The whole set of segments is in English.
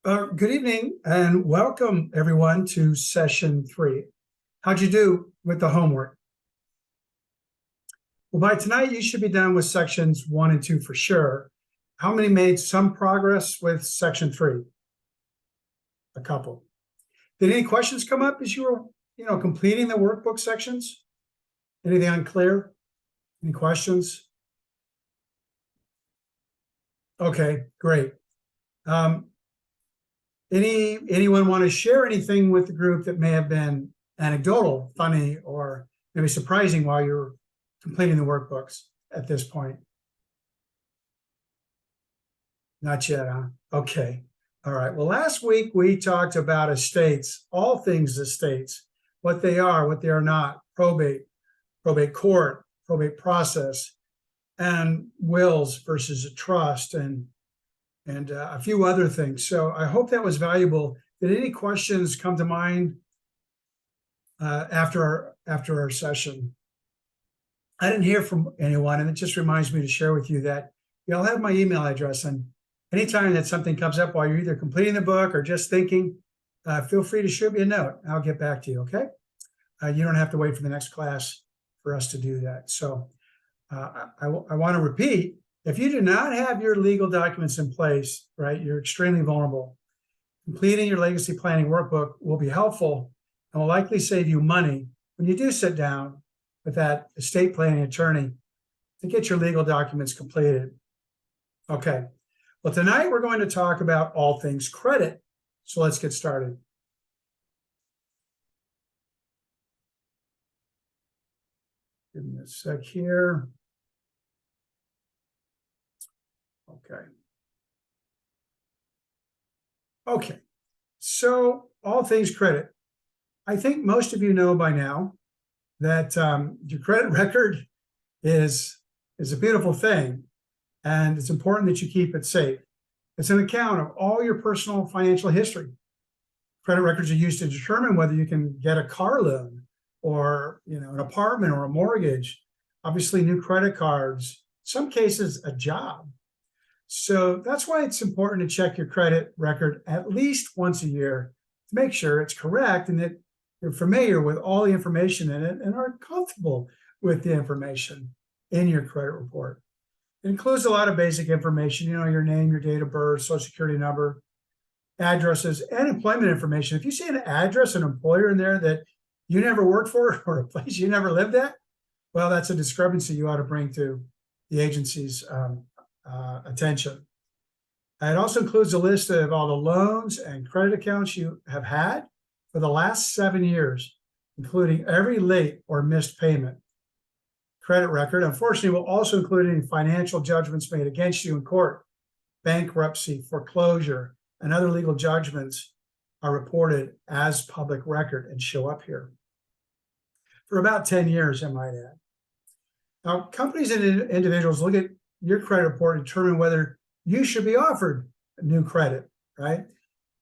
Good evening and welcome everyone to session 3. How'd you do with the homework? Well, by tonight you should be done with sections 1 and 2 for sure. How many made some progress with section 3? A couple. Did any questions come up as you were, completing the workbook sections? Anything unclear? Any questions? Okay, great. Anyone want to share anything with the group that may have been anecdotal, funny, or maybe surprising while you're completing the workbooks at this point? Not yet, huh? Okay. All right. Well, last week we talked about estates, all things estates, what they are not, probate court, probate process, and wills versus a trust, and a few other things. So I hope that was valuable. Did any questions come to mind after our session? I didn't hear from anyone, and it just reminds me to share with you that you'll have my email address, and anytime that something comes up while you're either completing the book or just thinking, feel free to shoot me a note. I'll get back to you, okay? You don't have to wait for the next class for us to do that. So I want to repeat, if you do not have your legal documents in place, right, you're extremely vulnerable. Completing your legacy planning workbook will be helpful and will likely save you money when you do sit down with that estate planning attorney to get your legal documents completed. Okay, well, tonight we're going to talk about all things credit. So let's get started. Give me a sec here. Okay, so all things credit. I think most of you know by now that your credit record is a beautiful thing, and it's important that you keep it safe. It's an account of all your personal financial history. Credit records are used to determine whether you can get a car loan or an apartment or a mortgage, obviously new credit cards, some cases a job. So that's why it's important to check your credit record at least once a year to make sure it's correct and that you're familiar with all the information in it and are comfortable with the information in your credit report. It includes a lot of basic information, your name, your date of birth, social security number, addresses, and employment information. If you see an address, an employer in there that you never worked for or a place you never lived at, well, that's a discrepancy you ought to bring to the agency's attention. It also includes a list of all the loans and credit accounts you have had for the last 7 years, including every late or missed payment. Credit record, unfortunately, will also include any financial judgments made against you in court. Bankruptcy, foreclosure, and other legal judgments are reported as public record and show up here for about 10 years, I might add. Now, companies and individuals look at your credit report and determine whether you should be offered new credit, right?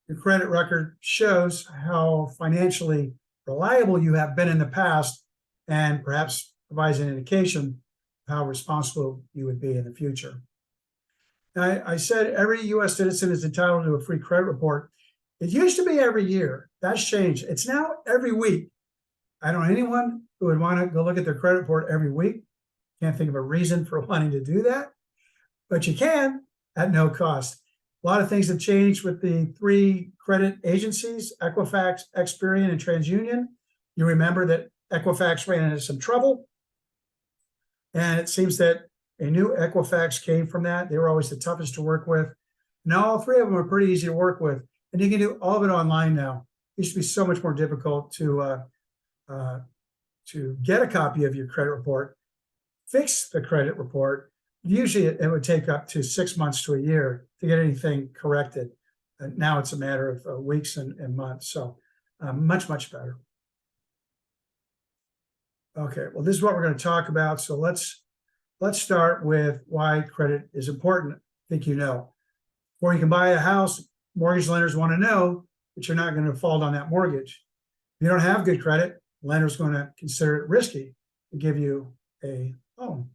Your credit record shows how financially reliable you have been in the past and perhaps provides an indication of how responsible you would be in the future. Now, I said every U.S. citizen is entitled to a free credit report. It used to be every year. That's changed. It's now every week. I don't know anyone who would want to go look at their credit report every week. Can't think of a reason for wanting to do that, but you can at no cost. A lot of things have changed with the 3 credit agencies, Equifax, Experian, and TransUnion. You remember that Equifax ran into some trouble, and it seems that a new Equifax came from that. They were always the toughest to work with. Now all 3 of them are pretty easy to work with, and you can do all of it online now. It used to be so much more difficult to get a copy of your credit report, fix the credit report. Usually it would take up to 6 months to a year to get anything corrected. And now it's a matter of weeks and months. So much, much better. Okay, well, this is what we're going to talk about. So let's start with why credit is important. I think you know. Before you can buy a house, mortgage lenders want to know that you're not going to default on that mortgage. If you don't have good credit, the lender's going to consider it risky to give you a loan.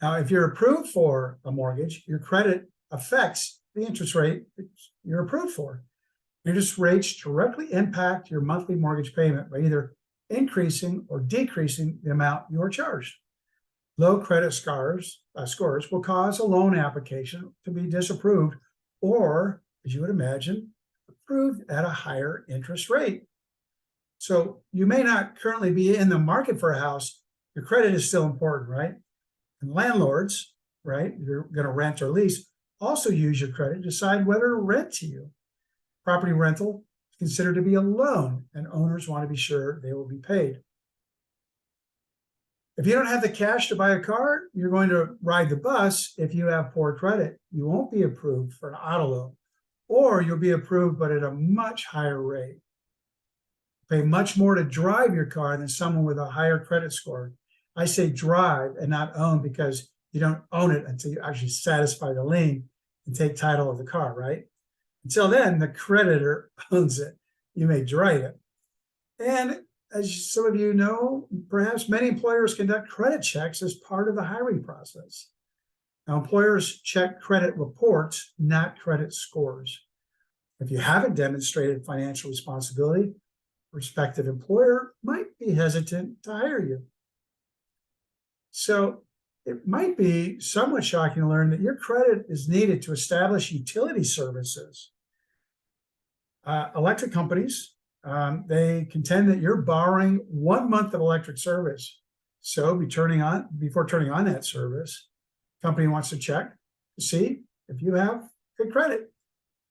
Now, if you're approved for a mortgage, your credit affects the interest rate you're approved for. Interest rates directly impact your monthly mortgage payment by either increasing or decreasing the amount you are charged. Low credit scores will cause a loan application to be disapproved or, as you would imagine, approved at a higher interest rate. So you may not currently be in the market for a house. Your credit is still important, right? And landlords, right, you're going to rent or lease, also use your credit to decide whether to rent to you. Property rental is considered to be a loan, and owners want to be sure they will be paid. If you don't have the cash to buy a car, you're going to ride the bus if you have poor credit. You won't be approved for an auto loan, or you'll be approved, but at a much higher rate. Pay much more to drive your car than someone with a higher credit score. I say drive and not own because you don't own it until you actually satisfy the lien and take title of the car, right? Until then, the creditor owns it. You may drive it. And as some of you know, perhaps many employers conduct credit checks as part of the hiring process. Now, employers check credit reports, not credit scores. If you haven't demonstrated financial responsibility, prospective employer might be hesitant to hire you. So it might be somewhat shocking to learn that your credit is needed to establish utility services. Electric companies, they contend that you're borrowing 1 month of electric service. So before turning on that service, company wants to check to see if you have good credit.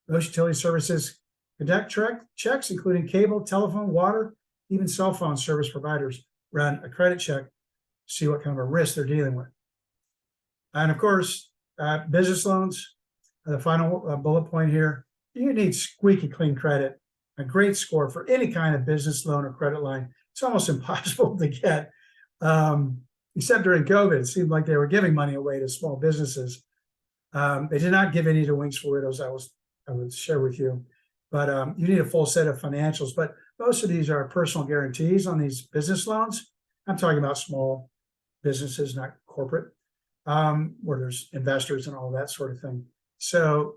Those utility services conduct checks, including cable, telephone, water, even cell phone service providers run a credit check to see what kind of a risk they're dealing with. And of course, business loans, the final bullet point here, you need squeaky clean credit, a great score for any kind of business loan or credit line. It's almost impossible to get, except during COVID. It seemed like they were giving money away to small businesses. They did not give any to Wings for Widows, I would share with you. But you need a full set of financials. But most of these are personal guarantees on these business loans. I'm talking about small businesses, not corporate, where there's investors and all that sort of thing. So,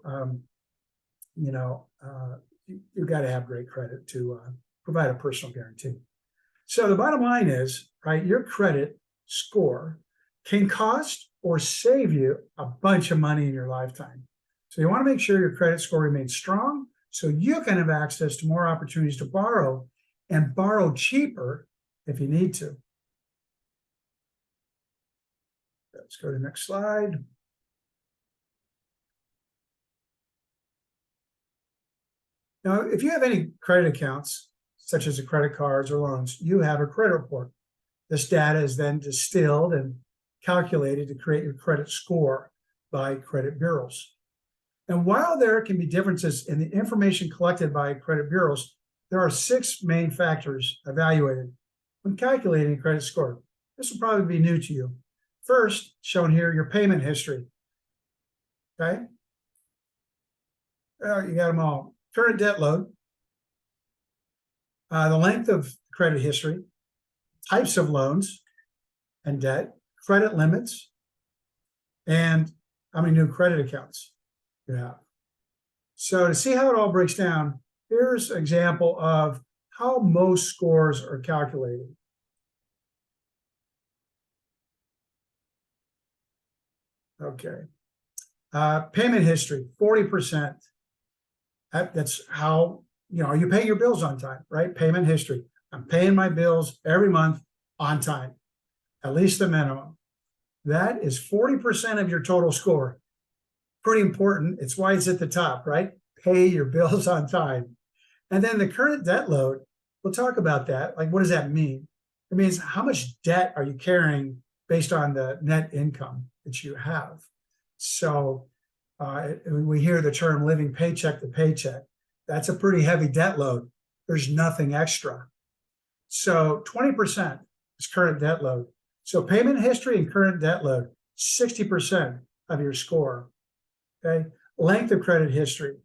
you've got to have great credit to provide a personal guarantee. So the bottom line is, right, your credit score can cost or save you a bunch of money in your lifetime. So you want to make sure your credit score remains strong so you can have access to more opportunities to borrow and borrow cheaper if you need to. Let's go to the next slide. Now, if you have any credit accounts, such as the credit cards or loans, you have a credit report. This data is then distilled and calculated to create your credit score by credit bureaus. And while there can be differences in the information collected by credit bureaus, there are 6 main factors evaluated when calculating a credit score. This will probably be new to you. First, shown here, your payment history. Okay? Well, you got them all. Current debt load, the length of credit history, types of loans and debt, credit limits, and how many new credit accounts you have. So to see how it all breaks down, here's an example of how most scores are calculated. Okay. Payment history, 40%. That's how, are you paying your bills on time, right? Payment history. I'm paying my bills every month on time, at least the minimum. That is 40% of your total score. Pretty important. It's why it's at the top, right? Pay your bills on time. And then the current debt load, we'll talk about that. Like, what does that mean? It means how much debt are you carrying based on the net income that you have. So we hear the term living paycheck to paycheck. That's a pretty heavy debt load. There's nothing extra. So 20% is current debt load. So payment history and current debt load, 60% of your score. Okay. Length of credit history,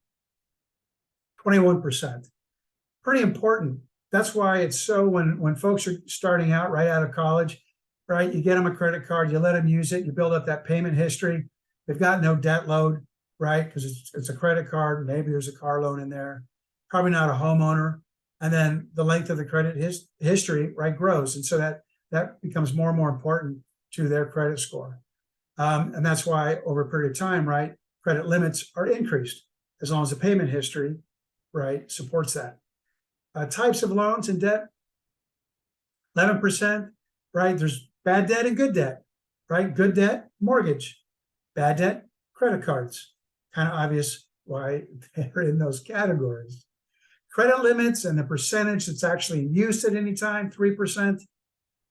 21%. Pretty important. That's why it's so when folks are starting out right out of college, right? You get them a credit card, you let them use it, you build up that payment history. They've got no debt load. right? Because it's a credit card. Maybe there's a car loan in there. Probably not a homeowner. And then the length of the credit history, right, grows. And so that becomes more and more important to their credit score. And that's why over a period of time, right, credit limits are increased as long as the payment history, right, supports that. Types of loans and debt, 11%, right? There's bad debt and good debt, right? Good debt, mortgage. Bad debt, credit cards. Kind of obvious why they're in those categories. Credit limits and the percentage that's actually in use at any time, 3%.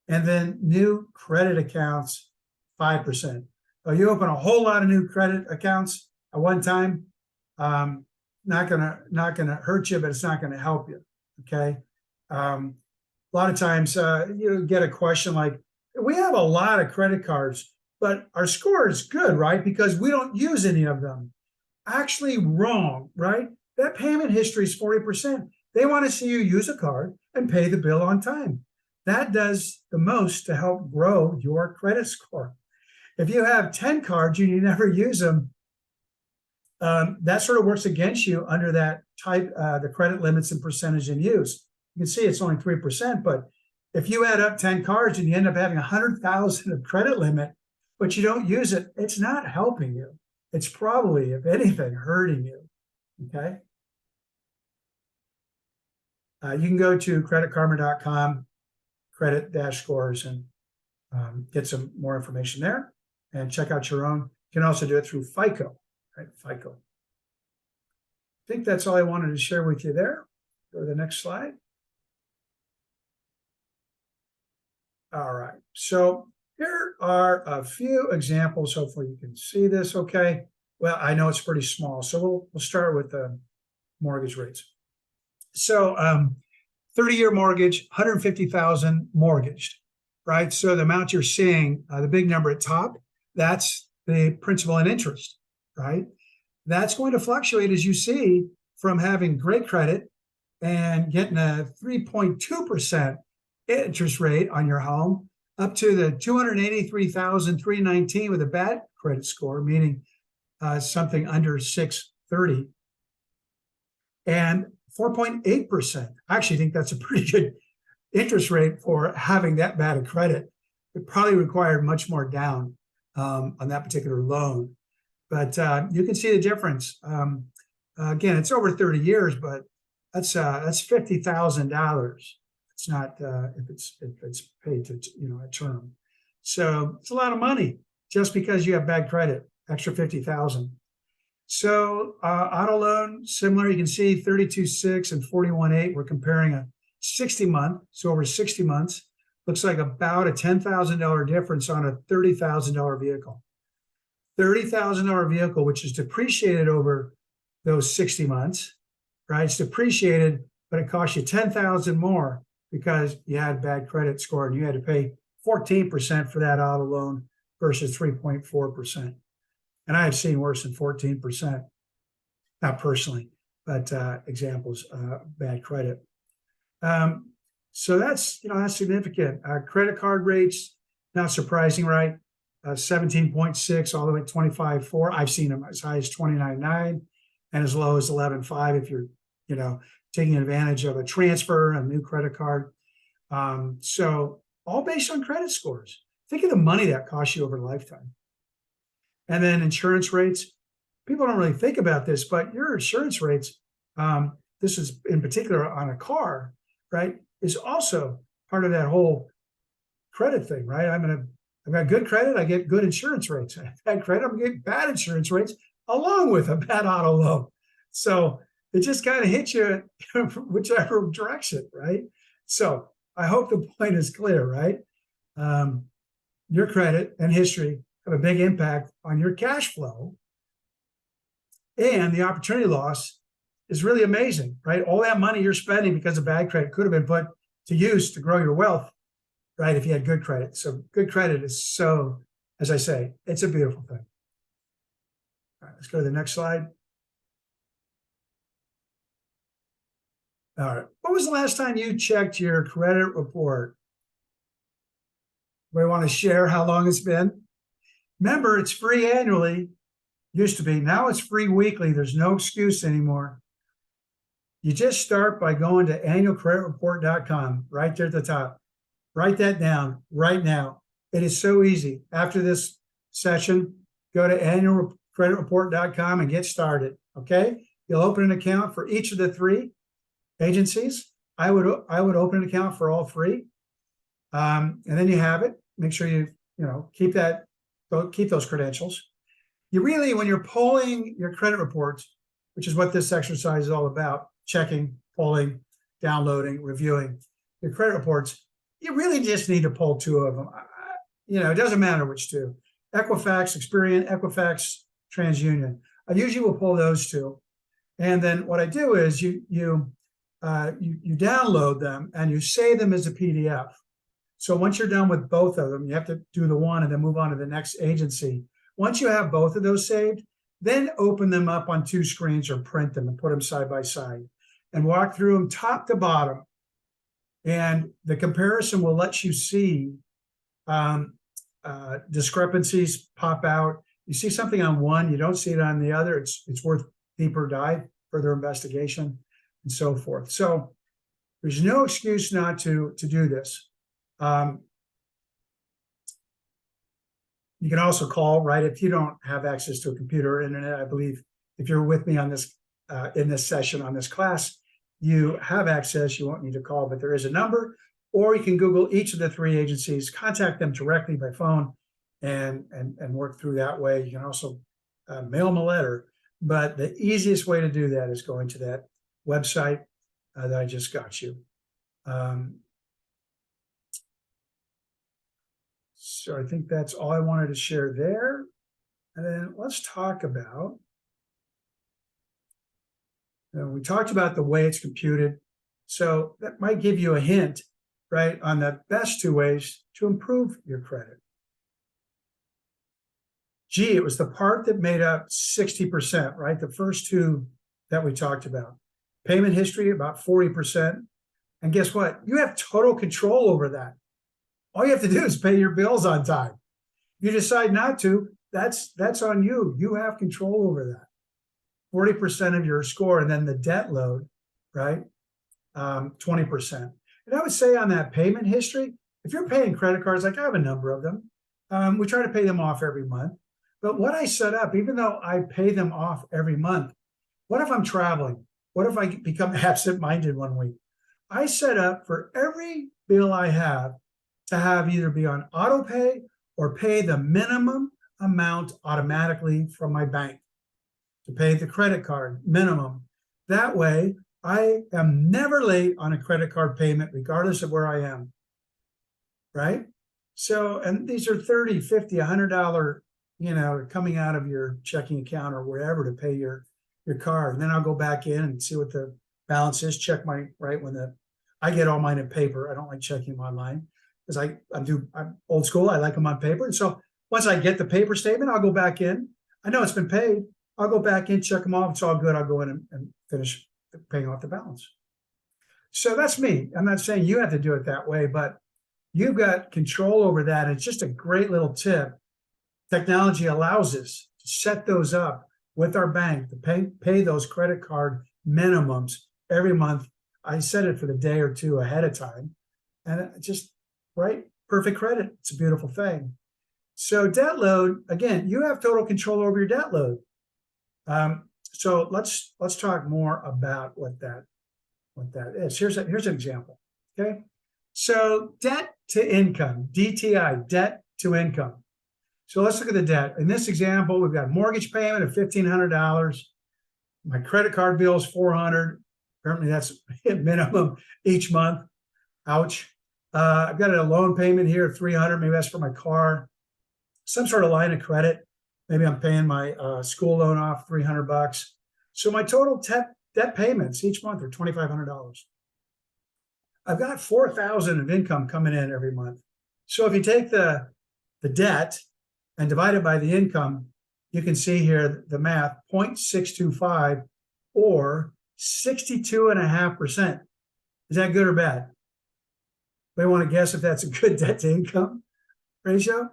And then new credit accounts, 5%. So you open a whole lot of new credit accounts at one time, not gonna hurt you, but it's not gonna help you. Okay. A lot of times you get a question like, we have a lot of credit cards, but our score is good, right? Because we don't use any of them. Actually wrong, right? That payment history is 40%. They want to see you use a card and pay the bill on time. That does the most to help grow your credit score. If you have 10 cards and you never use them, that sort of works against you under that type, the credit limits and percentage in use. You can see it's only 3%, but if you add up 10 cards and you end up having 100,000 of credit limit, but you don't use it, it's not helping you. It's probably, if anything, hurting you. Okay. You can go to creditkarma.com, credit-scores, and get some more information there and check out your own. You can also do it through FICO, right? FICO. I think that's all I wanted to share with you there. Go to the next slide. All right. So here are a few examples. Hopefully you can see this okay. Well, I know it's pretty small, so we'll start with the mortgage rates. So 30-year mortgage, 150,000 mortgaged, right? So the amount you're seeing, the big number at top, that's the principal and interest, right? That's going to fluctuate, as you see, from having great credit and getting a 3.2% interest rate on your home up to the 283,319 with a bad credit score, meaning something under 630, and 4.8%. I actually think that's a pretty good interest rate for having that bad a credit. It probably required much more down on that particular loan. But you can see the difference. Again, it's over 30 years, but that's $50,000. It's not if it's paid to a term. So it's a lot of money just because you have bad credit. Extra 50,000. So auto loan, similar. You can see 32.6 and 41.8. We're comparing a 60-month, so over 60 months. Looks like about a $10,000 difference on a $30,000 vehicle. $30,000 vehicle, which is depreciated over those 60 months, right? It's depreciated, but it costs you $10,000 more because you had bad credit score and you had to pay 14% for that auto loan versus 3.4%. And I have seen worse than 14%, not personally, but examples, bad credit. So that's significant. Credit card rates, not surprising, right? 17.6 all the way to 25.4. I've seen them as high as 29.9 and as low as 11.5 if you're, taking advantage of a transfer, a new credit card. So all based on credit scores. Think of the money that costs you over a lifetime. And then insurance rates. People don't really think about this, but your insurance rates, this is in particular on a car, right, is also part of that whole credit thing, right? I've got good credit, I get good insurance rates. I've had credit, I'm getting bad insurance rates along with a bad auto loan. So it just kind of hits you whichever direction, right? So I hope the point is clear, right? Your credit and history have a big impact on your cash flow, and the opportunity loss is really amazing, right? All that money you're spending because of bad credit could have been put to use to grow your wealth, right? If you had good credit. So good credit is so, as I say, it's a beautiful thing. All right, let's go to the next slide. All right. When was the last time you checked your credit report? We want to share how long it's been? Remember, it's free annually. Used to be. Now it's free weekly. There's no excuse anymore. You just start by going to annualcreditreport.com right there at the top. Write that down right now. It is so easy. After this session, go to annualcreditreport.com and get started. Okay. You'll open an account for each of the three agencies. I would open an account for all three. And then you have it. Make sure you keep those credentials. You really, when you're pulling your credit reports, which is what this exercise is all about, checking, pulling, downloading, reviewing your credit reports, you really just need to pull two of them. It doesn't matter which two. Equifax, Experian, Equifax, TransUnion. I usually will pull those two. And then what I do is you download them and you save them as a PDF. So once you're done with both of them, you have to do the one and then move on to the next agency. Once you have both of those saved, then open them up on two screens or print them and put them side by side and walk through them top to bottom. And the comparison will let you see discrepancies pop out. You see something on one, you don't see it on the other. It's worth deeper dive, further investigation, and so forth. So there's no excuse not to do this. You can also call, right? If you don't have access to a computer or internet, I believe if you're with me on this in this session on this class, you have access. You won't need to call, but there is a number, or you can Google each of the three agencies, contact them directly by phone, and work through that way. You can also mail them a letter, but the easiest way to do that is going to that website that I just got you. So I think that's all I wanted to share there. And then let's talk about, we talked about the way it's computed. So that might give you a hint, right, on the best two ways to improve your credit. G, it was the part that made up 60%, right? The first two that we talked about. Payment history, about 40%. And guess what? You have total control over that. All you have to do is pay your bills on time. If you decide not to, that's on you. You have control over that. 40% of your score, and then the debt load, right? 20%. And I would say on that payment history, if you're paying credit cards, like I have a number of them, we try to pay them off every month. But what I set up, even though I pay them off every month, what if I'm traveling? What if I become absent-minded one week? I set up for every bill I have to have either be on auto pay or pay the minimum amount automatically from my bank to pay the credit card minimum. That way, I am never late on a credit card payment, regardless of where I am, right? So, and these are $30, $50, $100, coming out of your checking account or wherever to pay your card. And then I'll go back in and see what the balance is, check I get all mine in paper. I don't like checking them online because I'm old school. I like them on paper. And so once I get the paper statement, I'll go back in. I know it's been paid. I'll go back in, check them off. It's all good. I'll go in and finish paying off the balance. So that's me. I'm not saying you have to do it that way, but you've got control over that. It's just a great little tip. Technology allows us to set those up with our bank to pay those credit card minimums every month. I set it for the day or two ahead of time, and it just, right? Perfect credit. It's a beautiful thing. So debt load, again, you have total control over your debt load. So let's talk more about what that is. Here's an example. Okay. So debt to income, DTI, debt to income. So let's look at the debt. In this example, we've got a mortgage payment of $1,500. My credit card bill is $400. Apparently that's minimum each month. Ouch. I've got a loan payment here of $300. Maybe that's for my car. Some sort of line of credit. Maybe I'm paying my school loan off $300. So my total debt payments each month are $2,500. I've got $4,000 of income coming in every month. So if you take the debt and divide it by the income, you can see here the math, 0.625 or 62.5%. Is that good or bad? Anybody want to guess if that's a good debt to income ratio?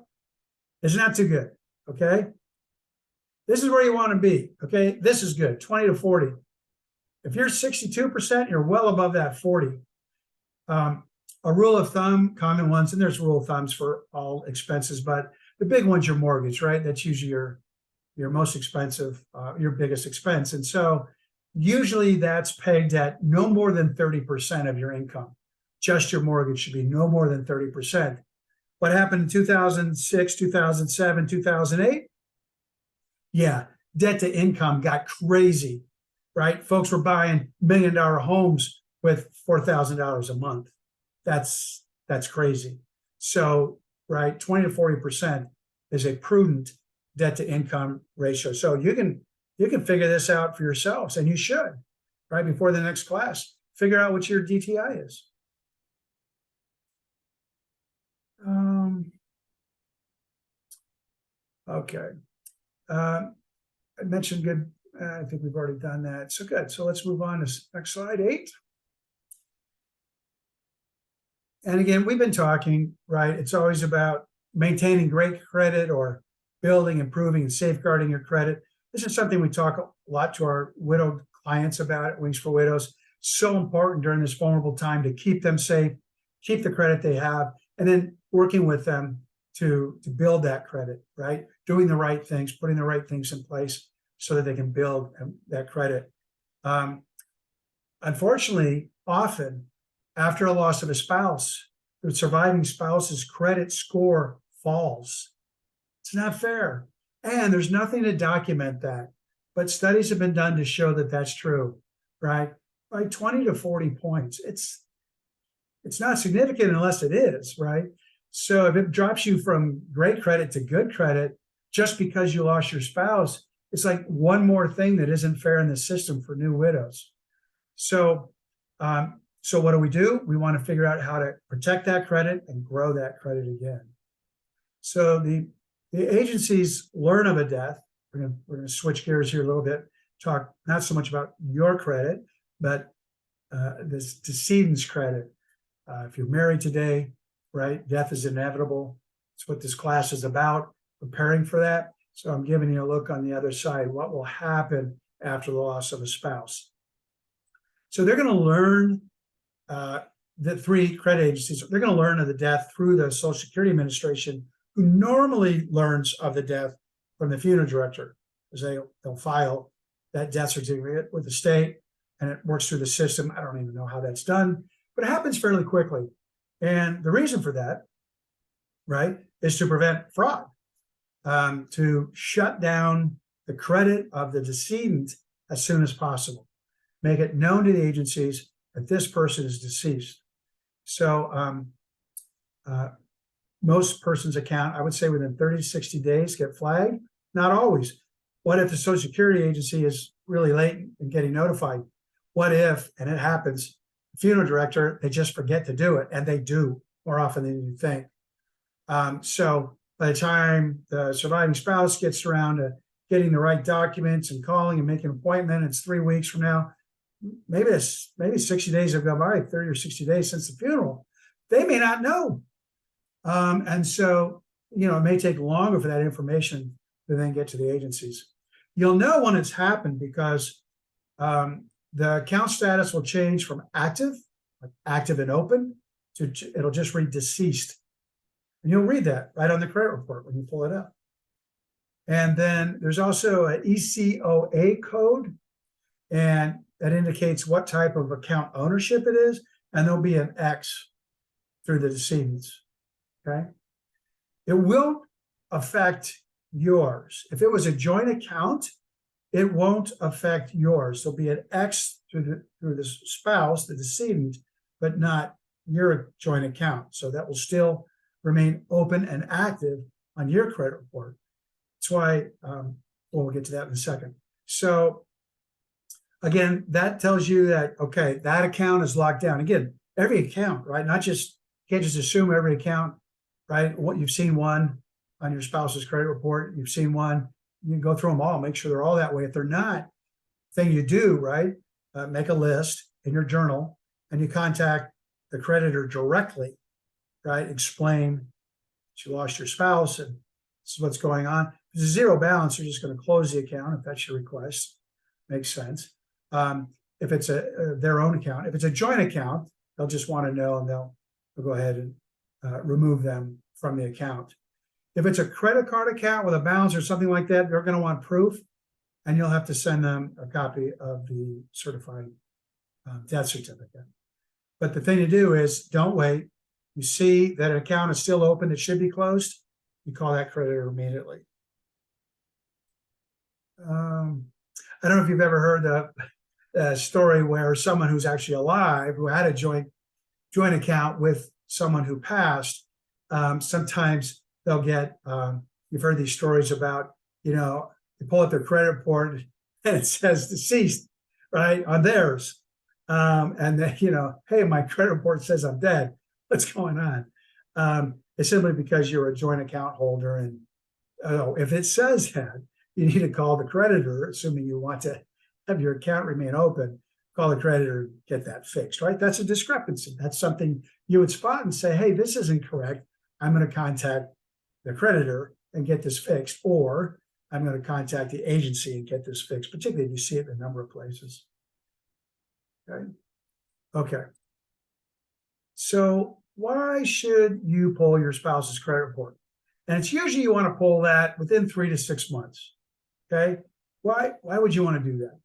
It's not too good, okay? This is where you want to be. Okay. This is good. 20 to 40. If you're 62%, you're well above that 40. A rule of thumb, common ones, and there's rule of thumbs for all expenses, but the big one's your mortgage, right? That's usually your most expensive, your biggest expense. And so usually that's pegged at no more than 30% of your income. Just your mortgage should be no more than 30%. What happened in 2006, 2007, 2008? Yeah, debt to income got crazy, right? Folks were buying $1 million homes with $4,000 a month. That's crazy. So, right, 20 to 40% is a prudent debt to income ratio. So you can figure this out for yourselves, and you should, right, before the next class. Figure out what your DTI is. Okay. I mentioned good. I think we've already done that. So good. So let's move on to next slide, 8. And again, we've been talking, right? It's always about maintaining great credit or building, improving, and safeguarding your credit. This is something we talk a lot to our widowed clients about at Wings for Widows. So important during this vulnerable time to keep them safe, keep the credit they have, and then working with them to build that credit, right? Doing the right things, putting the right things in place so that they can build that credit. Unfortunately, often after a loss of a spouse, the surviving spouse's credit score falls. It's not fair. And there's nothing to document that. But studies have been done to show that that's true, right? By 20 to 40 points. It's not significant unless it is, right? So if it drops you from great credit to good credit just because you lost your spouse, it's like one more thing that isn't fair in the system for new widows. So what do? We want to figure out how to protect that credit and grow that credit again. So the agencies learn of a death. We're going to switch gears here a little bit, talk not so much about your credit, but this decedent's credit. If you're married today, right, death is inevitable. It's what this class is about, preparing for that. So I'm giving you a look on the other side, what will happen after the loss of a spouse. So they're going to learn the 3 credit agencies, they're going to learn of the death through the Social Security Administration, who normally learns of the death from the funeral director, because they'll file that death certificate with the state, and it works through the system. I don't even know how that's done, but it happens fairly quickly. And the reason for that, right, is to prevent fraud, to shut down the credit of the decedent as soon as possible. Make it known to the agencies that this person is deceased. So most person's account, I would say within 30 to 60 days, get flagged. Not always. What if the Social Security agency is really late in getting notified? What if, and it happens, the funeral director, they just forget to do it, and they do more often than you think. So by the time the surviving spouse gets around to getting the right documents and calling and making an appointment, it's 3 weeks from now. Maybe 60 days have gone by, 30 or 60 days since the funeral. They may not know. And so, it may take longer for that information to then get to the agencies. You'll know when it's happened because the account status will change from active, like active and open, to it'll just read deceased. And you'll read that right on the credit report when you pull it up. And then there's also an ECOA code, and that indicates what type of account ownership it is, and there'll be an X through the decedents, okay? It will affect yours. If it was a joint account, it won't affect yours. There'll be an X through the spouse, the decedent, but not your joint account. So that will still remain open and active on your credit report. That's why, we'll get to that in a second. So again, that tells you that, okay, that account is locked down. Again, every account, right? You can't just assume every account, right? What you've seen one on your spouse's credit report, you've seen one, you can go through them all, make sure they're all that way. If they're not, thing you do, right? Make a list in your journal and you contact the creditor directly, right? Explain that you lost your spouse and this is what's going on. If it's a zero balance, you're just going to close the account if that's your request. Makes sense. If it's their own account, if it's a joint account, they'll just want to know, and they'll go ahead and remove them from the account. If it's a credit card account with a balance or something like that, they're going to want proof, and you'll have to send them a copy of the certified death certificate. But the thing to do is don't wait. You see that an account is still open, it should be closed, you call that creditor immediately. I don't know if you've ever heard the story where someone who's actually alive, who had a joint account with someone who passed, sometimes they'll get, you've heard these stories about, they pull up their credit report and it says deceased, right, on theirs. And then, hey, my credit report says I'm dead. What's going on? It's simply because you're a joint account holder. And if it says that, you need to call the creditor, assuming you want to have your account remain open, call the creditor and get that fixed, right? That's a discrepancy. That's something you would spot and say, hey, this isn't correct. I'm going to contact the creditor and get this fixed, or I'm going to contact the agency and get this fixed, particularly if you see it in a number of places. Okay. So why should you pull your spouse's credit report? And it's usually you want to pull that within 3 to 6 months. Okay. Why would you want to do that?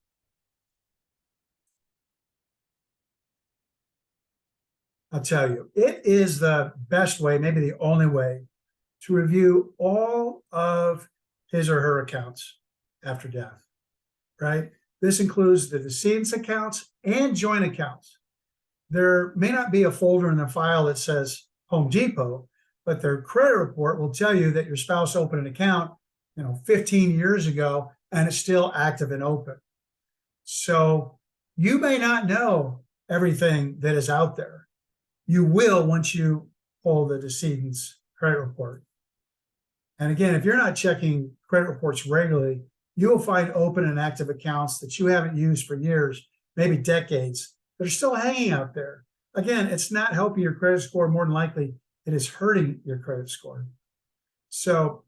I'll tell you, it is the best way, maybe the only way, to review all of his or her accounts after death, right? This includes the decedent's accounts and joint accounts. There may not be a folder in the file that says Home Depot, but their credit report will tell you that your spouse opened an account, 15 years ago, and it's still active and open. So you may not know everything that is out there. You will once you pull the decedent's credit report. And again, if you're not checking credit reports regularly, you will find open and active accounts that you haven't used for years, maybe decades, that are still hanging out there. Again, it's not helping your credit score. More than likely, it is hurting your credit score. So,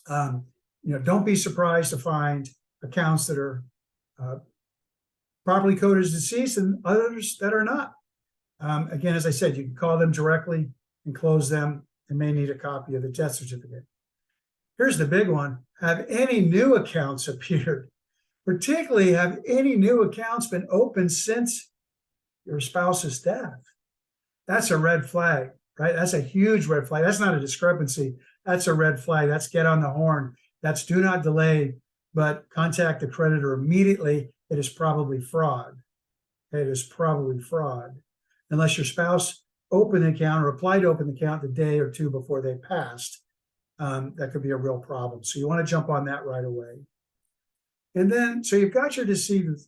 don't be surprised to find accounts that are properly coded as deceased and others that are not. Again, as I said, you can call them directly and close them and may need a copy of the death certificate. Here's the big one. Have any new accounts appeared? Particularly, have any new accounts been opened since your spouse's death? That's a red flag, right? That's a huge red flag. That's not a discrepancy. That's a red flag. That's get on the horn. That's do not delay, but contact the creditor immediately. It is probably fraud. It is probably fraud. Unless your spouse opened the account or applied to open the account the day or two before they passed, that could be a real problem. So you want to jump on that right away. And then, so you've got your decedent's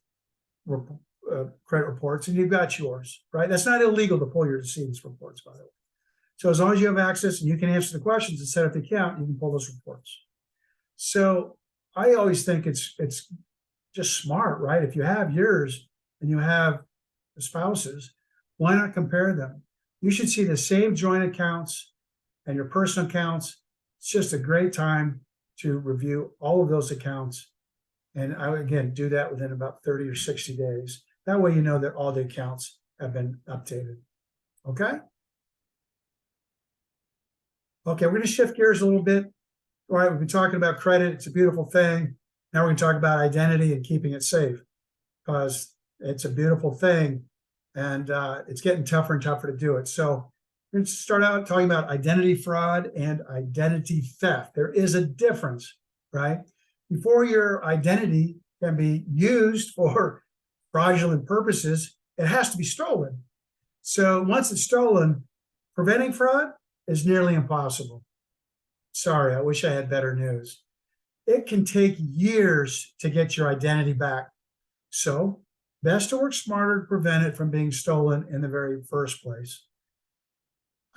credit reports and you've got yours, right? That's not illegal to pull your decedent's reports, by the way. So as long as you have access and you can answer the questions and set up the account, you can pull those reports. So I always think it's just smart, right? If you have yours and you have the spouse's, why not compare them? You should see the same joint accounts and your personal accounts. It's just a great time to review all of those accounts. And I would, again, do that within about 30 or 60 days. That way you know that all the accounts have been updated. Okay? Okay, we're going to shift gears a little bit. All right, we've been talking about credit. It's a beautiful thing. Now we're going to talk about identity and keeping it safe, because it's a beautiful thing and it's getting tougher and tougher to do it. So we're going to start out talking about identity fraud and identity theft. There is a difference, right? Before your identity can be used for fraudulent purposes, it has to be stolen. So once it's stolen, preventing fraud is nearly impossible. Sorry, I wish I had better news. It can take years to get your identity back. So best to work smarter to prevent it from being stolen in the very first place.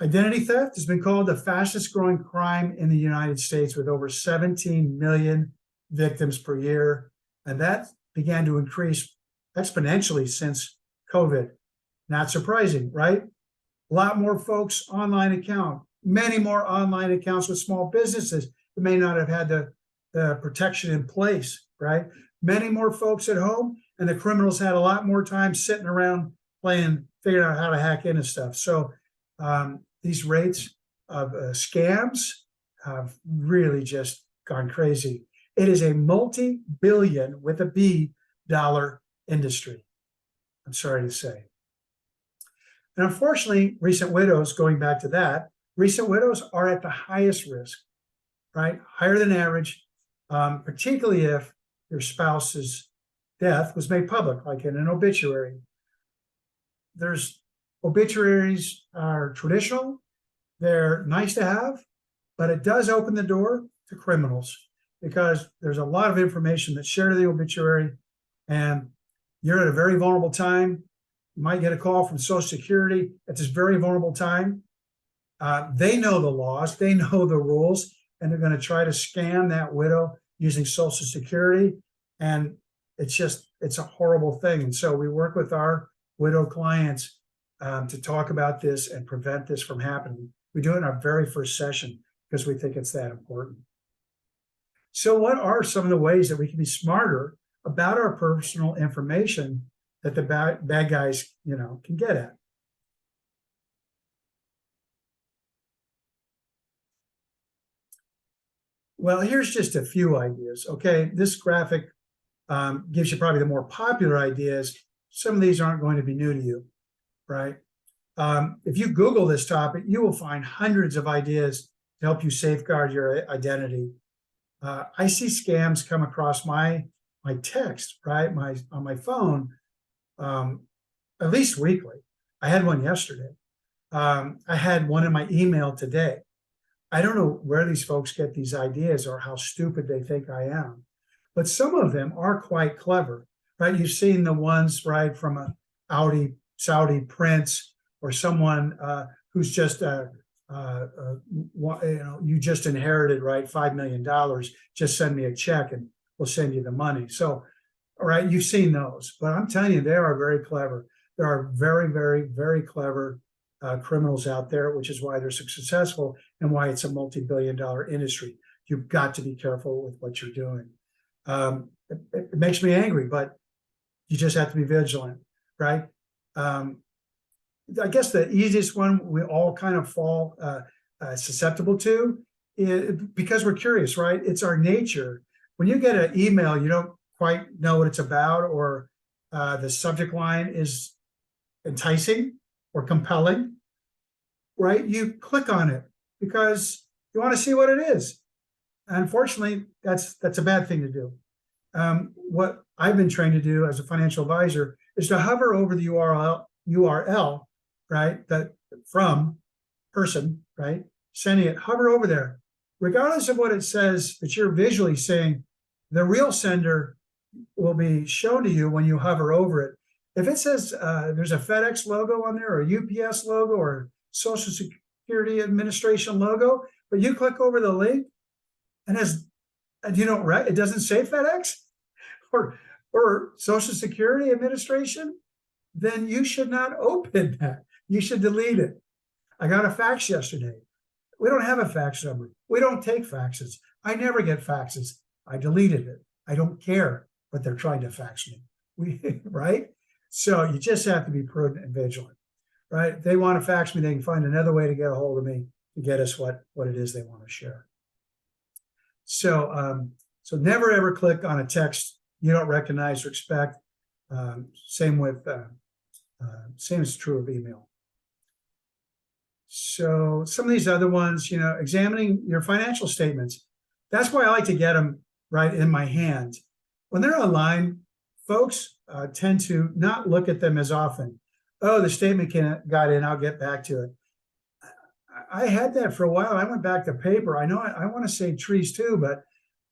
Identity theft has been called the fastest growing crime in the United States, with over 17 million victims per year. And that began to increase exponentially since COVID. Not surprising, right? A lot more folks online account, many more online accounts with small businesses that may not have had the protection in place, right? Many more folks at home, and the criminals had a lot more time sitting around playing, figuring out how to hack into stuff. So these rates of scams have really just gone crazy. It is a multi-billion with a B dollar industry, I'm sorry to say. And unfortunately, recent widows, going back to that, recent widows are at the highest risk, right? Higher than average, particularly if your spouse's death was made public, like in an obituary. Obituaries are traditional, they're nice to have, but it does open the door to criminals because there's a lot of information that's shared in the obituary, and you're at a very vulnerable time. You might get a call from Social Security at this very vulnerable time. They know the laws, they know the rules, and they're going to try to scam that widow using Social Security. And it's a horrible thing. And so we work with our widow clients to talk about this and prevent this from happening. We do it in our very first session because we think it's that important. So what are some of the ways that we can be smarter about our personal information that the bad guys, can get at? Well, here's just a few ideas. Okay, this graphic gives you probably the more popular ideas. Some of these aren't going to be new to you, right? If you Google this topic, you will find hundreds of ideas to help you safeguard your identity. I see scams come across my text, right, on my phone, at least weekly. I had one yesterday. I had one in my email today. I don't know where these folks get these ideas or how stupid they think I am, but some of them are quite clever, right? You've seen the ones, right, from a Saudi prince or someone who's just you just inherited, right, $5 million. Just send me a check and we'll send you the money. So, all right, you've seen those, but I'm telling you, they are very clever. There are very, very, very clever criminals out there, which is why they're so successful and why it's a multi-billion-dollar industry. You've got to be careful with what you're doing. It makes me angry, but you just have to be vigilant, right? I guess the easiest one we all kind of fall susceptible to is because we're curious, right? It's our nature. When you get an email, you don't quite know what it's about, or the subject line is enticing or compelling, right? You click on it because you want to see what it is. Unfortunately, that's a bad thing to do. What I've been trained to do as a financial advisor is to hover over the URL, right? That from person, right? Sending it, hover over there. Regardless of what it says that you're visually seeing, the real sender will be shown to you when you hover over it. If it says there's a FedEx logo on there, or a UPS logo, or Social Security Administration logo, but you click over the link and it doesn't say FedEx or Social Security Administration, then you should not open that. You should delete it. I got a fax yesterday. We don't have a fax number. We don't take faxes. I never get faxes. I deleted it. I don't care what they're trying to fax me. Right? So you just have to be prudent and vigilant, right? If they want to fax me, they can find another way to get a hold of me to get us what it is they want to share. So, so never ever click on a text you don't recognize or expect. Same is true of email. So some of these other ones, examining your financial statements. That's why I like to get them right in my hand. When they're online, folks tend to not look at them as often. Oh, the statement got in, I'll get back to it. I had that for a while. I went back to paper. I know I want to say trees too, but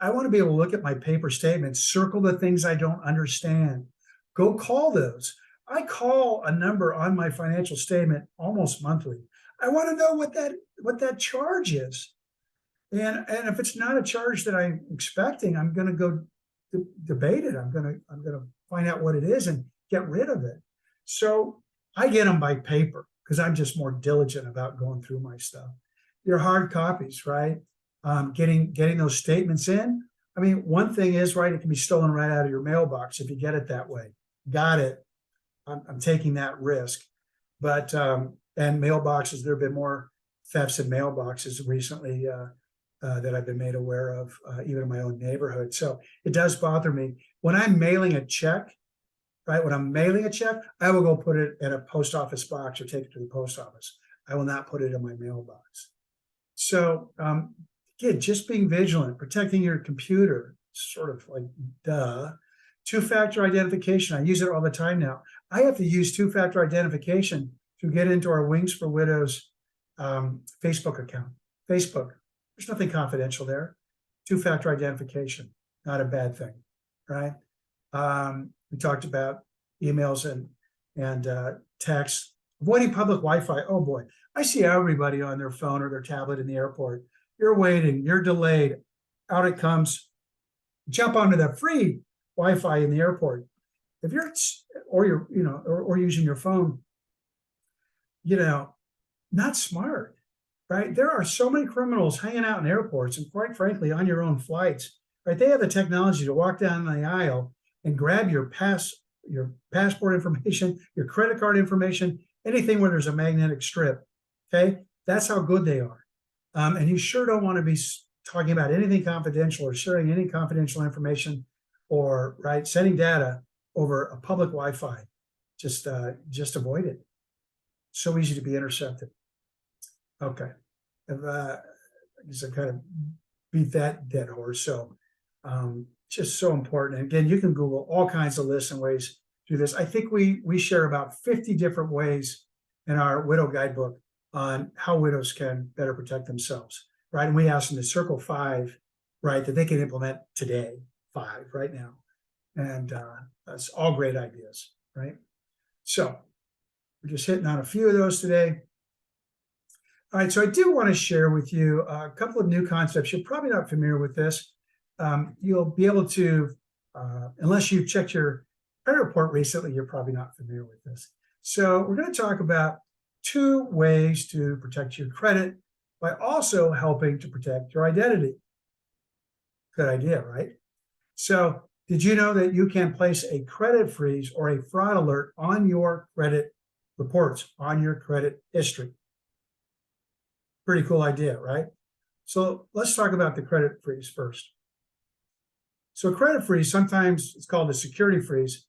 I want to be able to look at my paper statements, circle the things I don't understand, go call those. I call a number on my financial statement almost monthly. I want to know what that charge is. And if it's not a charge that I'm expecting, I'm going to go debate it. I'm going to find out what it is and get rid of it. So I get them by paper because I'm just more diligent about going through my stuff. Your hard copies, right? Getting those statements in. I mean, one thing is, right, it can be stolen right out of your mailbox if you get it that way. Got it. I'm taking that risk. But, and mailboxes, there have been more thefts in mailboxes recently that I've been made aware of, even in my own neighborhood. So it does bother me. When I'm mailing a check, right, when I'm mailing a check, I will go put it in a post office box or take it to the post office. I will not put it in my mailbox. So, again, just being vigilant, protecting your computer, sort of like duh. Two-factor identification, I use it all the time now. I have to use two-factor identification to get into our Wings for Widows Facebook account. Facebook, there's nothing confidential there. Two-factor identification, not a bad thing, right? We talked about emails and text. Avoiding public Wi-Fi. Oh boy, I see everybody on their phone or their tablet in the airport. You're waiting, you're delayed. Out it comes. Jump onto the free Wi-Fi in the airport. If you're, or you're, or using your phone, not smart, right? There are so many criminals hanging out in airports and quite frankly, on your own flights, right? They have the technology to walk down the aisle and grab your passport information, your credit card information, anything where there's a magnetic strip, okay? That's how good they are. And you sure don't want to be talking about anything confidential or sharing any confidential information or, right, sending data over a public Wi-Fi. Just avoid it. So easy to be intercepted. Okay. I guess I kind of beat that dead horse. So just so important. And again, you can Google all kinds of lists and ways to do this. I think we share about 50 different ways in our widow guidebook on how widows can better protect themselves, right? And we ask them to circle 5, right, that they can implement today, 5 right now. And that's all great ideas, right? So we're just hitting on a few of those today. All right, so I do want to share with you a couple of new concepts. You're probably not familiar with this. You'll be able to, unless you've checked your credit report recently, you're probably not familiar with this. So we're going to talk about 2 ways to protect your credit by also helping to protect your identity. Good idea, right? So did you know that you can place a credit freeze or a fraud alert on your credit reports, on your credit history? Pretty cool idea, right? So let's talk about the credit freeze first. So a credit freeze, sometimes it's called a security freeze.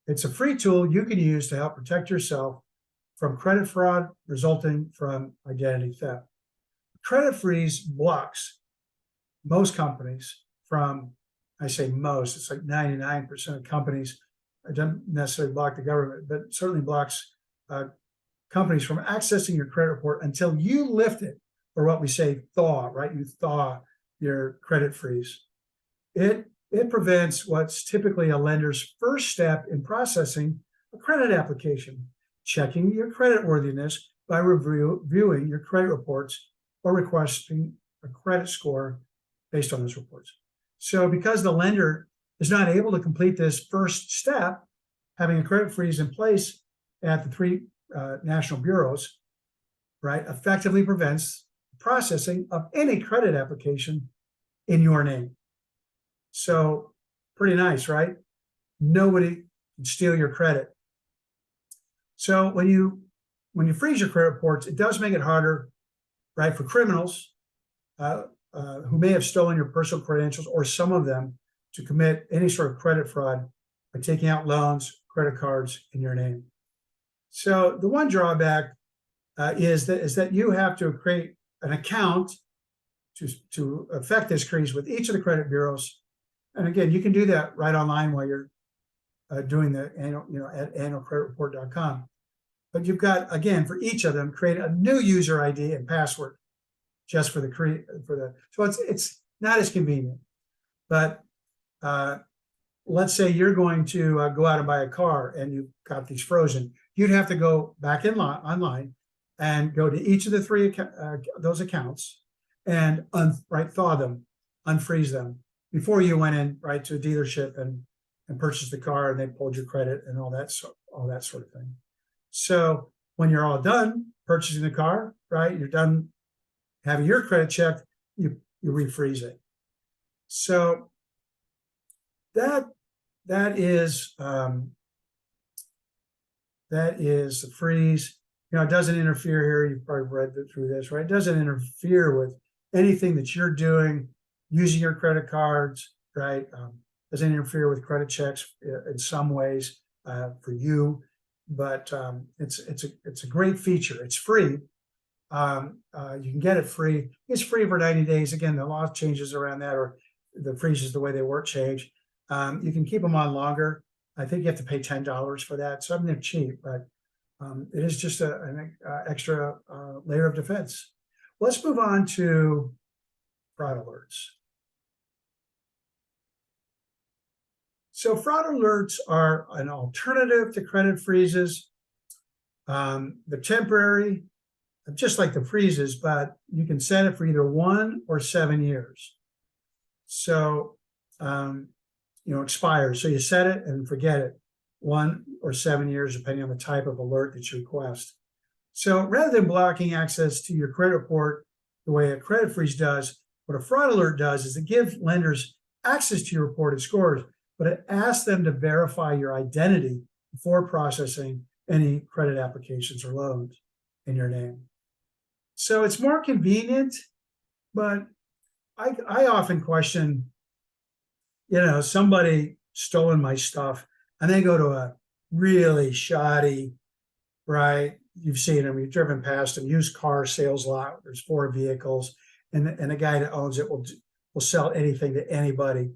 It's a free tool you can use to help protect yourself from credit fraud resulting from identity theft. Credit freeze blocks most companies from, I say most, it's like 99% of companies. It doesn't necessarily block the government, but certainly blocks companies from accessing your credit report until you lift it, or what we say thaw, right? You thaw your credit freeze. It prevents what's typically a lender's first step in processing a credit application, checking your credit worthiness by reviewing your credit reports or requesting a credit score based on those reports. So because the lender is not able to complete this first step, having a credit freeze in place at the 3 national bureaus, right, effectively prevents processing of any credit application in your name. So pretty nice, right? Nobody can steal your credit. So when you freeze your credit reports, it does make it harder, right, for criminals who may have stolen your personal credentials or some of them to commit any sort of credit fraud by taking out loans, credit cards in your name. So the one drawback is that you have to create an account to effect this freeze with each of the credit bureaus. And again, you can do that right online while you're doing the annual, at annualcreditreport.com. But you've got, again, for each of them, create a new user ID and password just for the so it's not as convenient. But let's say you're going to go out and buy a car and you've got these frozen. You'd have to go back online and go to each of the 3 those accounts and thaw them, unfreeze them before you went in to a dealership and purchased the car and they pulled your credit and all that sort of thing. So when you're all done purchasing the car, right, you're done having your credit checked, you refreeze it. So that that is the freeze. It doesn't interfere here. You've probably read through this, right? It doesn't interfere with anything that you're doing using your credit cards, right? Doesn't interfere with credit checks in some ways for you, but it's a great feature. It's free. You can get it free. It's free for 90 days. Again, the law changes around that, or the freezes, the way they work, change. You can keep them on longer. I think you have to pay $10 for that. So I mean, they're cheap, but it is just an extra layer of defense. Let's move on to fraud alerts. So fraud alerts are an alternative to credit freezes. They're temporary, just like the freezes, but you can set it for either 1 or 7 years. So, expires. So you set it and forget it, 1 or 7 years, depending on the type of alert that you request. So rather than blocking access to your credit report the way a credit freeze does, what a fraud alert does is it gives lenders access to your reported scores, but it asks them to verify your identity before processing any credit applications or loans in your name. So it's more convenient, but I often question, somebody stolen my stuff and they go to a really shoddy, right? You've seen them, you've driven past them, used car sales lot. There's 4 vehicles, and the guy that owns it will sell anything to anybody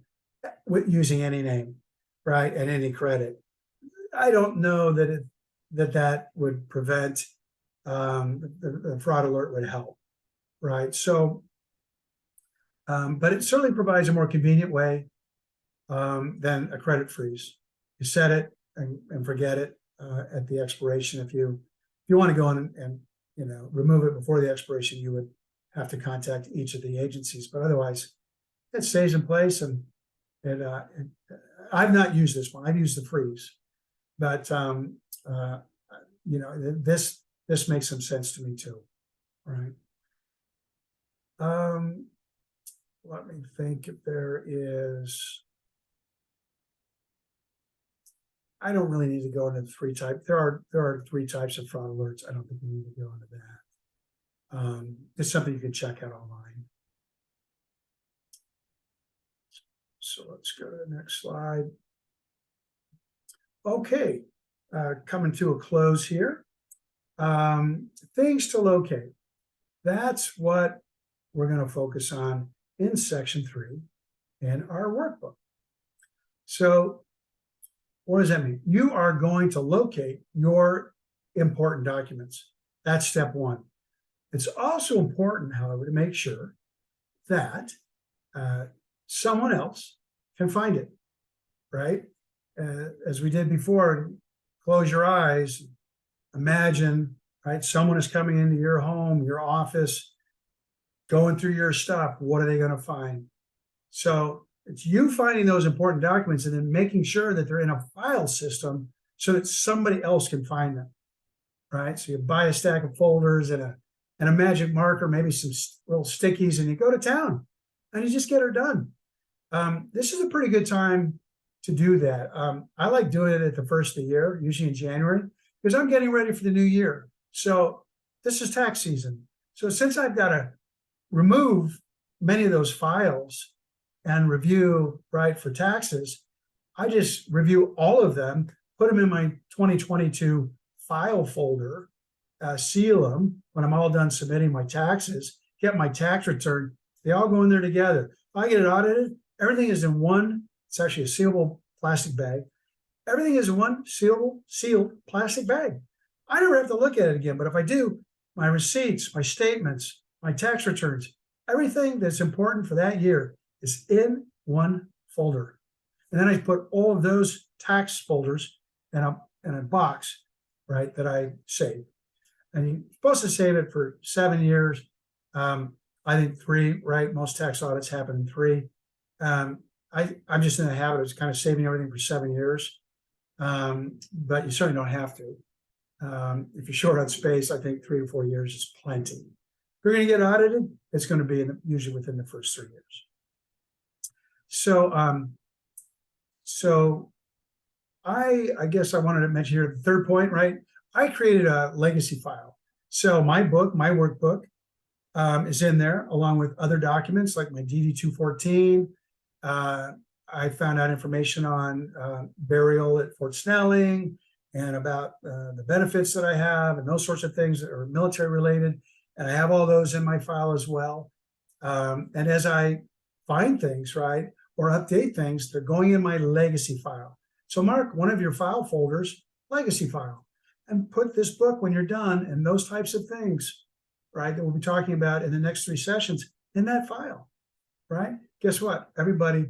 using any name, right, and any credit. I don't know that would prevent the fraud alert would help, right? So, but it certainly provides a more convenient way than a credit freeze. You set it and forget it at the expiration. If you want to go in and remove it before the expiration, you would have to contact each of the agencies. But otherwise, it stays in place. And I've not used this one. I've used the freeze, but this makes some sense to me too, right? Let me think if there is. I don't really need to go into the 3 types. There are 3 types of fraud alerts. I don't think we need to go into that. It's something you can check out online. So let's go to the next slide. Okay, coming to a close here. Things to locate. That's what we're going to focus on in section 3 in our workbook. So what does that mean? You are going to locate your important documents. That's step 1. It's also important, however, to make sure that someone else can find it, right? As we did before, close your eyes, imagine, right? Someone is coming into your home, your office, going through your stuff. What are they going to find? So it's you finding those important documents and then making sure that they're in a file system so that somebody else can find them, right? So you buy a stack of folders and a magic marker, maybe some little stickies, and you go to town and you just get her done. This is a pretty good time to do that. I like doing it at the first of the year, usually in January, because I'm getting ready for the new year. So this is tax season. So since I've got to remove many of those files and review, right, for taxes, I just review all of them, put them in my 2022 file folder, seal them when I'm all done submitting my taxes, get my tax return. They all go in there together. If I get it audited, everything is in one. It's actually a sealable plastic bag. Everything is in one sealed plastic bag. I never have to look at it again. But if I do, my receipts, my statements, my tax returns, everything that's important for that year is in one folder. And then I put all of those tax folders in a box, right, that I save. And you're supposed to save it for 7 years. I think 3, right? Most tax audits happen in 3. I'm just in the habit of kind of saving everything for 7 years. But you certainly don't have to. If you're short on space, I think 3 or 4 years is plenty. If you're going to get audited, it's going to be usually within the first 3 years. So So I guess I wanted to mention here the third point, right? I created a legacy file. So my book, my workbook, is in there along with other documents like my DD 214. I found out information on burial at Fort Snelling and about the benefits that I have and those sorts of things that are military related. And I have all those in my file as well. And as I find things, right, or update things, they're going in my legacy file. So mark one of your file folders, legacy file, and put this book when you're done and those types of things, right, that we'll be talking about in the next 3 sessions in that file, right? Guess what? Everybody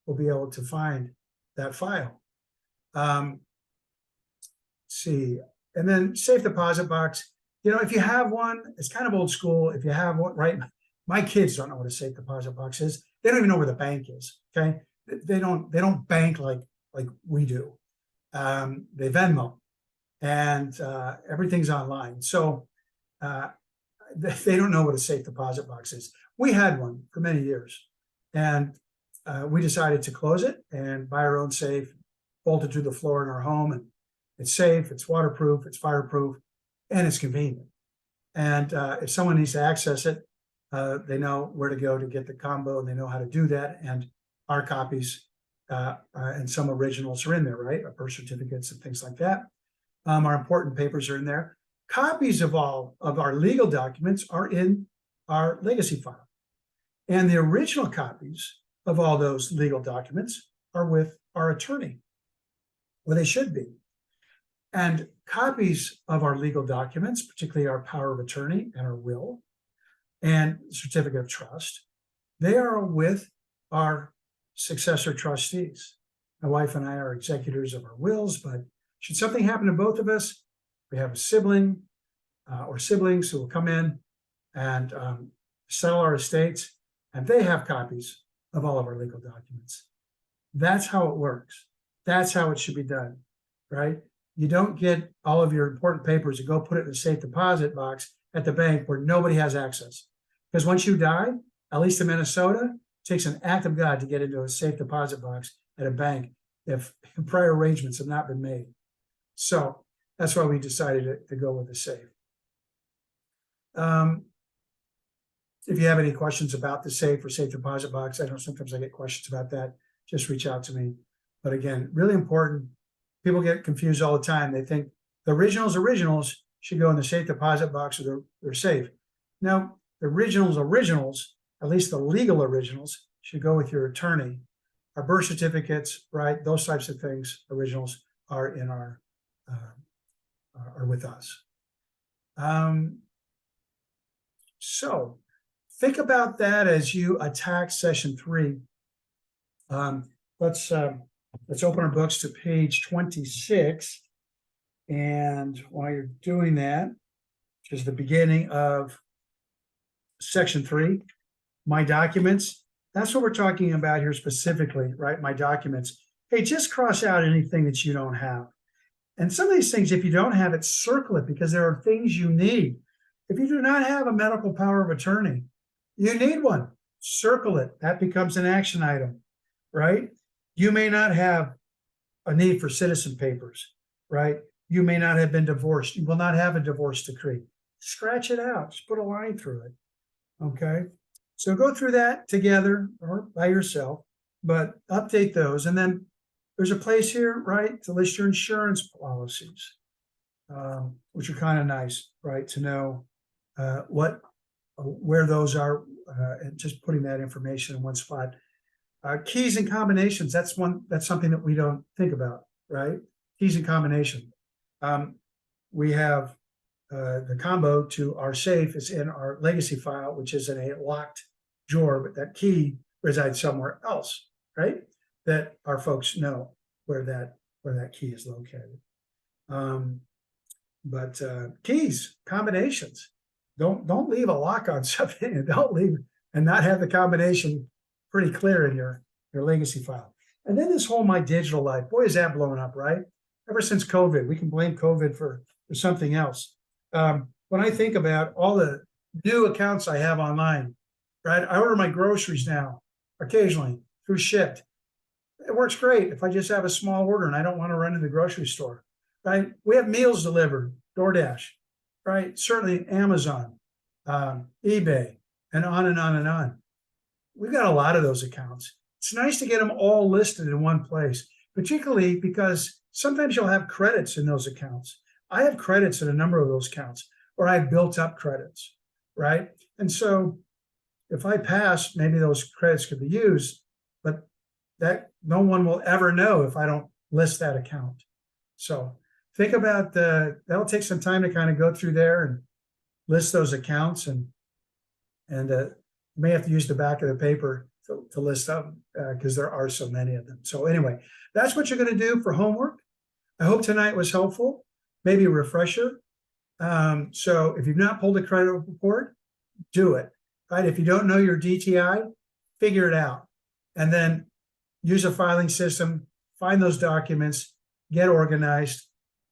will be able to find that file. Let's see, and then safe deposit box. You know, if you have one, it's kind of old school. If you have one, right? My kids don't know what a safe deposit box is. They don't even know where the bank is. Okay, they don't bank like we do. They Venmo, and everything's online. So they don't know what a safe deposit box is. We had one for many years, and we decided to close it and buy our own safe, bolt it to the floor in our home, and it's safe, it's waterproof, it's fireproof, and it's convenient. And if someone needs to access it, they know where to go to get the combo, and they know how to do that. And our copies and some originals are in there, right? Our birth certificates and things like that. Our important papers are in there. Copies of all of our legal documents are in our legacy file. And the original copies of all those legal documents are with our attorney, where they should be. And copies of our legal documents, particularly our power of attorney and our will and certificate of trust, they are with our successor trustees. My wife and I are executors of our wills, but should something happen to both of us, we have a sibling or siblings who will come in and settle our estates, and they have copies of all of our legal documents. That's how it works. That's how it should be done, right? You don't get all of your important papers and go put it in a safe deposit box at the bank where nobody has access. Because once you die, at least in Minnesota, it takes an act of God to get into a safe deposit box at a bank if prior arrangements have not been made. So that's why we decided to go with the safe. If you have any questions about the safe or safe deposit box, I know sometimes I get questions about that, just reach out to me. But again, really important. People get confused all the time. They think the originals should go in the safe deposit box or they're safe. Now, the originals, at least the legal originals, should go with your attorney. Our birth certificates, right? Those types of things, originals are in our, are with us. So think about that as you attack session 3. Let's open our books to page 26. And while you're doing that, which is the beginning of section 3, my documents, that's what we're talking about here specifically, right? My documents. Hey, just cross out anything that you don't have. And some of these things, if you don't have it, circle it, because there are things you need. If you do not have a medical power of attorney, you need one. Circle it. That becomes an action item, right? You may not have a need for citizen papers, right? You may not have been divorced. You will not have a divorce decree. Scratch it out. Just put a line through it, okay? So go through that together or by yourself, but update those. And then there's a place here, right, to list your insurance policies, which are kind of nice, right, to know where those are, and just putting that information in one spot. Keys and combinations, that's something that we don't think about, right? Keys and combination. We have the combo to our safe is in our legacy file, which is in a locked drawer, but that key resides somewhere else, right? That our folks know where that key is located. But keys, combinations, don't leave a lock on something, and don't leave and not have the combination pretty clear in your legacy file. And then this whole My Digital Life, boy, is that blowing up, right? Ever since COVID, we can blame COVID for something else. When I think about all the new accounts I have online, right? I order my groceries now occasionally through Shipt. It works great if I just have a small order and I don't want to run to the grocery store, right? We have meals delivered, DoorDash, right? Certainly Amazon, eBay, and on and on and on. We've got a lot of those accounts. It's nice to get them all listed in one place, particularly because sometimes you'll have credits in those accounts. I have credits in a number of those accounts, or I've built up credits, right? And so if I pass, maybe those credits could be used, but that no one will ever know if I don't list that account. So think about that'll take some time to kind of go through there and list those accounts, and you may have to use the back of the paper to list them because there are so many of them. So anyway, that's what you're going to do for homework. I hope tonight was helpful, maybe a refresher. So if you've not pulled a credit report, do it, right? If you don't know your DTI, figure it out. And then use a filing system, find those documents, get organized,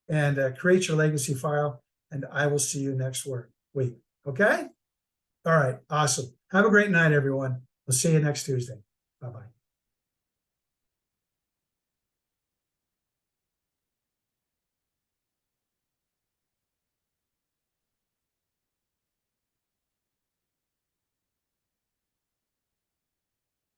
and create your legacy file. And I will see you next week. Okay? All right. Awesome. Have a great night, everyone. We'll see you next Tuesday. Bye-bye.